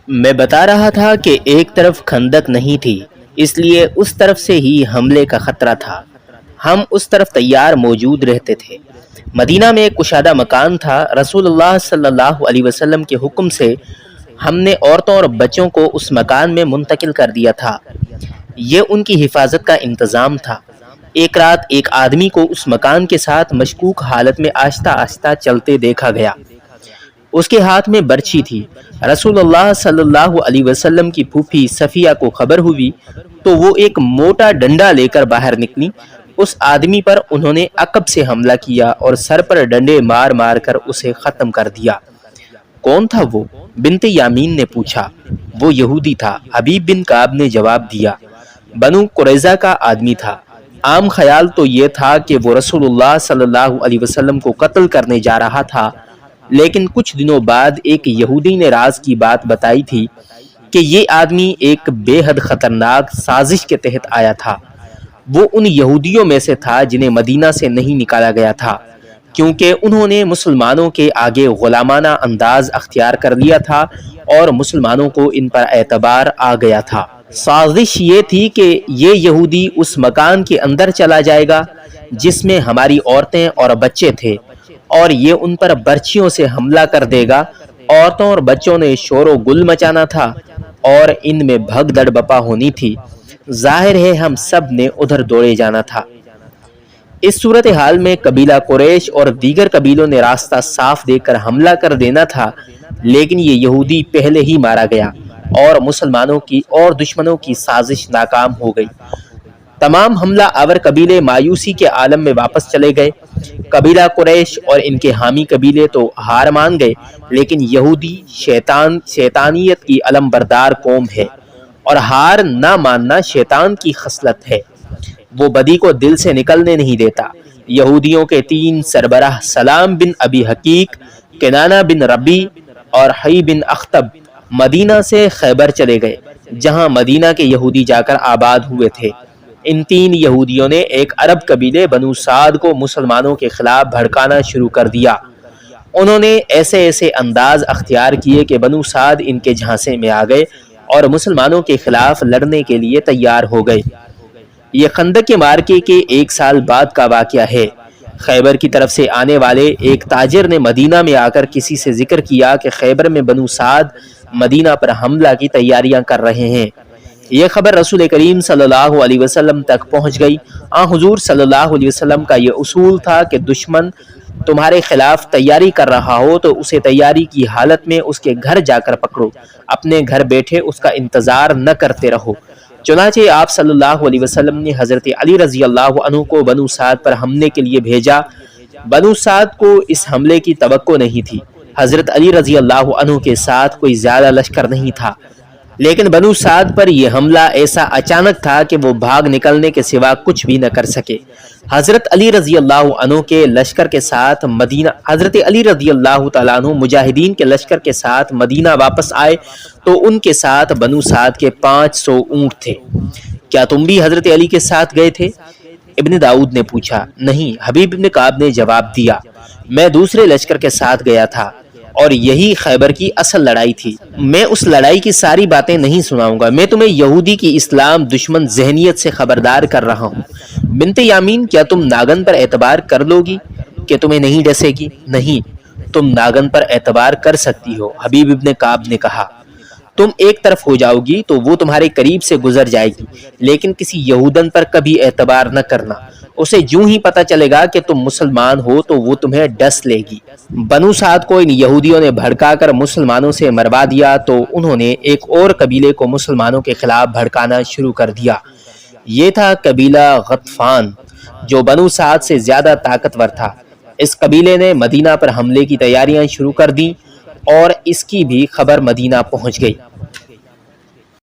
میں بتا رہا تھا کہ ایک طرف خندق نہیں تھی، اس لیے اس طرف سے ہی حملے کا خطرہ تھا۔ ہم اس طرف تیار موجود رہتے تھے۔ مدینہ میں ایک کشادہ مکان تھا۔ رسول اللہ صلی اللہ علیہ وسلم کے حکم سے ہم نے عورتوں اور بچوں کو اس مکان میں منتقل کر دیا تھا۔ یہ ان کی حفاظت کا انتظام تھا۔ ایک رات ایک آدمی کو اس مکان کے ساتھ مشکوک حالت میں آہستہ آہستہ چلتے دیکھا گیا۔ اس کے ہاتھ میں برچھی تھی۔ رسول اللہ صلی اللہ علیہ وسلم کی پھوپھی صفیہ کو خبر ہوئی تو وہ ایک موٹا ڈنڈا لے کر باہر نکلی۔ اس آدمی پر انہوں نے عقب سے حملہ کیا اور سر پر ڈنڈے مار مار کر اسے ختم کر دیا۔ کون تھا وہ؟ بنت یامین نے پوچھا۔ وہ یہودی تھا، حبیب بن کعب نے جواب دیا۔ بنو قریظہ کا آدمی تھا۔ عام خیال تو یہ تھا کہ وہ رسول اللہ صلی اللہ علیہ وسلم کو قتل کرنے جا رہا تھا، لیکن کچھ دنوں بعد ایک یہودی نے راز کی بات بتائی تھی کہ یہ آدمی ایک بے حد خطرناک سازش کے تحت آیا تھا۔ وہ ان یہودیوں میں سے تھا جنہیں مدینہ سے نہیں نکالا گیا تھا، کیونکہ انہوں نے مسلمانوں کے آگے غلامانہ انداز اختیار کر لیا تھا اور مسلمانوں کو ان پر اعتبار آ گیا تھا۔ سازش یہ تھی کہ یہ یہودی اس مکان کے اندر چلا جائے گا جس میں ہماری عورتیں اور بچے تھے، اور یہ ان پر برچھیوں سے حملہ کر دے گا۔ عورتوں اور بچوں نے شور و گل مچانا تھا اور ان میں بھگ دڑ بپا ہونی تھی۔ ظاہر ہے ہم سب نے ادھر دوڑے جانا تھا۔ اس صورتحال میں قبیلہ قریش اور دیگر قبیلوں نے راستہ صاف دے کر حملہ کر دینا تھا، لیکن یہ یہودی پہلے ہی مارا گیا اور مسلمانوں کی اور دشمنوں کی سازش ناکام ہو گئی۔ تمام حملہ آور قبیلے مایوسی کے عالم میں واپس چلے گئے۔ قبیلہ قریش اور ان کے حامی قبیلے تو ہار مان گئے، لیکن یہودی شیطانیت کی علم بردار قوم ہے، اور ہار نہ ماننا شیطان کی خصلت ہے۔ وہ بدی کو دل سے نکلنے نہیں دیتا۔ یہودیوں کے 3 سربراہ سلام بن ابی حقیق، کنانہ بن ربی اور حی بن اخطب مدینہ سے خیبر چلے گئے، جہاں مدینہ کے یہودی جا کر آباد ہوئے تھے۔ ان 3 یہودیوں نے ایک عرب قبیلے بنو سعد کو مسلمانوں کے خلاف بھڑکانا شروع کر دیا۔ انہوں نے ایسے انداز اختیار کیے کہ بنو سعد ان کے جھانسے میں آ گئے اور مسلمانوں کے خلاف لڑنے کے لیے تیار ہو گئے۔ یہ خندق کے مارکے کے 1 سال بعد کا واقعہ ہے۔ خیبر کی طرف سے آنے والے ایک تاجر نے مدینہ میں آ کر کسی سے ذکر کیا کہ خیبر میں بنو سعد مدینہ پر حملہ کی تیاریاں کر رہے ہیں۔ یہ خبر رسول کریم صلی اللہ علیہ وسلم تک پہنچ گئی۔ حضور صلی اللہ علیہ وسلم کا یہ اصول تھا کہ دشمن تمہارے خلاف تیاری کر رہا ہو تو اسے تیاری کی حالت میں اس کے گھر جا کر پکڑو، اپنے گھر بیٹھے اس کا انتظار نہ کرتے رہو۔ چنانچہ آپ صلی اللہ علیہ وسلم نے حضرت علی رضی اللہ عنہ کو بنو سعد پر حملے کے لیے بھیجا۔ بنو سعد کو اس حملے کی توقع نہیں تھی۔ حضرت علی رضی اللہ عنہ کے ساتھ کوئی زیادہ لشکر نہیں تھا، لیکن بنو سعد پر یہ حملہ ایسا اچانک تھا کہ وہ بھاگ نکلنے کے سوا کچھ بھی نہ کر سکے۔ حضرت علی رضی اللہ عنہ کے لشکر کے ساتھ حضرت علی رضی اللہ تعالیٰ عنہ مجاہدین کے لشکر کے ساتھ مدینہ واپس آئے تو ان کے ساتھ بنو سعد کے 500 اونٹ تھے۔ کیا تم بھی حضرت علی کے ساتھ گئے تھے؟ ابن داؤد نے پوچھا۔ نہیں، حبیب بن کعب نے جواب دیا، میں دوسرے لشکر کے ساتھ گیا تھا، اور یہی خیبر کی اصل لڑائی تھی۔ میں اس لڑائی کی ساری باتیں نہیں سناؤں گا، میں تمہیں یہودی کی اسلام دشمن ذہنیت سے خبردار کر رہا ہوں۔ بنت یامین، کیا تم ناگن پر اعتبار کر لو گی کہ تمہیں نہیں ڈسے گی؟ نہیں، تم ناگن پر اعتبار کر سکتی ہو، حبیب ابن کعب نے کہا۔ تم ایک طرف ہو جاؤ گی تو وہ تمہارے قریب سے گزر جائے گی، لیکن کسی یہودن پر کبھی اعتبار نہ کرنا۔ اسے جوں ہی پتہ چلے گا کہ تم مسلمان ہو تو وہ تمہیں ڈس لے گی۔ بنو سعد کو ان یہودیوں نے بھڑکا کر مسلمانوں سے مروا دیا تو انہوں نے ایک اور قبیلے کو مسلمانوں کے خلاف بھڑکانا شروع کر دیا۔ یہ تھا قبیلہ غطفان، جو بنو سعد سے زیادہ طاقتور تھا۔ اس قبیلے نے مدینہ پر حملے کی تیاریاں شروع کر دیں اور اس کی بھی خبر مدینہ پہنچ گئی۔